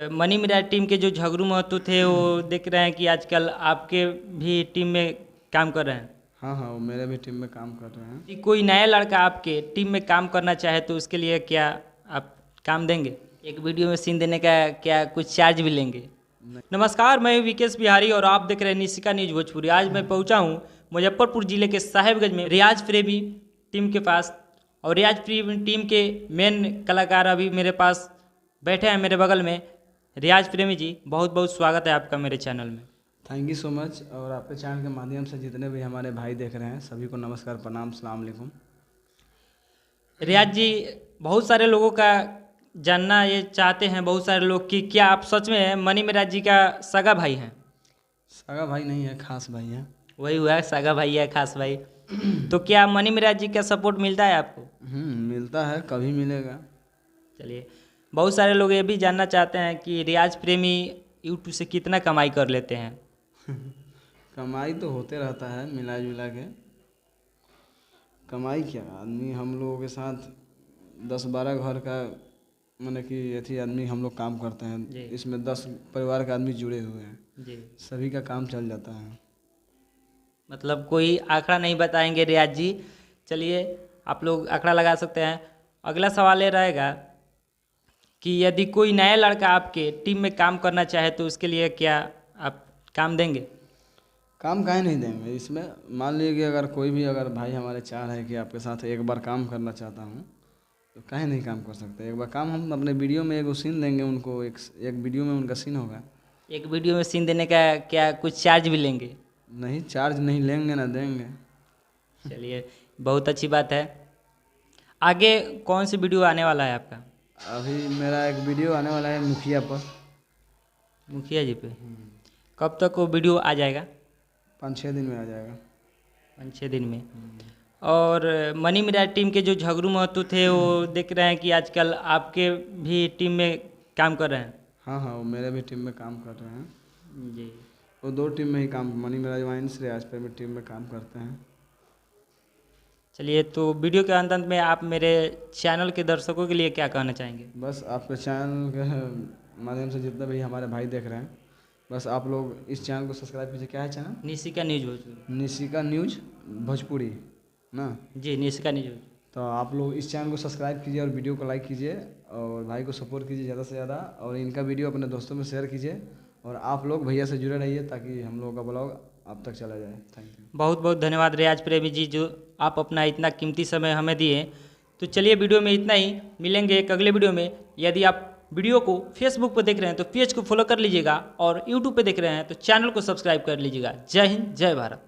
Money Miraj team के जो झगड़ू महतो थे वो देख रहे हैं कि आजकल आपके भी टीम में काम कर रहे हैं। हाँ हाँ, वो मेरे भी टीम में काम कर रहे हैं। कि कोई नया लड़का आपके टीम में काम करना चाहे तो उसके लिए क्या आप काम देंगे? एक वीडियो में सीन देने का क्या कुछ चार्ज भी लेंगे? नमस्कार, मैं हूं विकेश बिहारी और आप देख रहे हैं निशिका न्यूज भोजपुरी। आज मैं पहुंचा हूं मुजफ्फरपुर जिले के साहेबगंज में रियाज प्रेमी टीम के पास, और रियाज प्रेमी टीम के मेन कलाकार अभी मेरे पास बैठे हैं मेरे बगल में। रियाज प्रेमी जी, बहुत बहुत स्वागत है आपका मेरे चैनल में। Thank you so much. और आपके चैनल के माध्यम से जितने भी हमारे भाई देख रहे हैं सभी को नमस्कार, प्रणाम, सलाम अलैकुम। रियाज जी, बहुत सारे लोगों का जानना ये चाहते हैं बहुत सारे लोग कि क्या आप सच में मनी मिराज जी का सगा भाई हैं? सगा भाई नहीं है, खास भाई है। वही हुआ है, सगा भाई है, खास भाई। तो क्या मनी मिराज जी का सपोर्ट मिलता है आपको? मिलता है, कभी मिलेगा। चलिए, बहुत सारे लोग ये भी जानना चाहते हैं कि रियाज प्रेमी यूट्यूब से कितना कमाई कर लेते हैं? कमाई तो होते रहता है मिला जुला के। कमाई क्या, आदमी हम लोगों के साथ 10-12 घर का माने कि ऐसी आदमी हम लोग काम करते जी। हैं। इसमें 10 परिवार के आदमी जुड़े हुए हैं, जी, सभी का काम चल जाता है। मतलब कोई आंकड़ा नहीं बताएंगे रियाज जी? चलिए, आप लोग आंकड़ा लगा सकते हैं। अगला सवाल ये रहेगा कि यदि कोई नया लड़का आपके टीम में काम करना चाहे तो उसके लिए क्या आप काम देंगे? काम काहे नहीं देंगे। इसमें मान लीजिए कि अगर कोई भी अगर भाई हमारे चाह रहे हैं कि आपके साथ एक बार काम करना चाहता हूँ, तो काहे नहीं काम कर सकते। एक बार काम हम अपने वीडियो में एक सीन देंगे उनको, एक वीडियो में उनका सीन होगा। एक वीडियो में सीन देने का क्या कुछ चार्ज भी लेंगे? नहीं, चार्ज नहीं लेंगे ना देंगे। चलिए, बहुत अच्छी बात है। आगे कौन सी वीडियो आने वाला है आपका? अभी मेरा एक वीडियो आने वाला है मुखिया पर। मुखिया जी पे कब तक वो वीडियो आ जाएगा? 5-6 दिन में आ जाएगा। 5-6 दिन में। और मनी मिराज टीम के जो झगड़ू महतो थे वो देख रहे हैं कि आजकल आपके भी टीम में काम कर रहे हैं। हाँ हाँ, वो मेरे भी टीम में काम कर रहे हैं। जी, वो 2 टीम में ही काम, मनी मिराज वाइन्स रियाज पे भी टीम में काम करते हैं। चलिए, तो वीडियो के अंत में आप मेरे चैनल के दर्शकों के लिए क्या कहना चाहेंगे? बस आपके चैनल के माध्यम से जितने भी हमारे भाई देख रहे हैं, बस आप लोग इस चैनल को सब्सक्राइब कीजिए। क्या है channel? Nishika news Bhojpuri. Nishika news Bhojpuri ना। जी, निशिका न्यूज। तो आप लोग इस चैनल को सब्सक्राइब कीजिए और वीडियो को लाइक कीजिए और भाई को सपोर्ट कीजिए ज़्यादा से ज़्यादा, और इनका वीडियो अपने दोस्तों में शेयर कीजिए। और आप लोग भैया से जुड़े रहिए ताकि हम लोगों का ब्लॉग आप तक चला जाए। Thank you. बहुत बहुत धन्यवाद रियाज प्रेमी जी, जो आप अपना इतना कीमती समय हमें दिए। तो चलिए, वीडियो में इतना ही, मिलेंगे एक अगले वीडियो में। यदि आप वीडियो को फेसबुक पर देख रहे हैं तो पेज को फॉलो कर लीजिएगा, और यूट्यूब पे देख रहे हैं तो चैनल को सब्सक्राइब कर लीजिएगा। जय हिंद, जय भारत।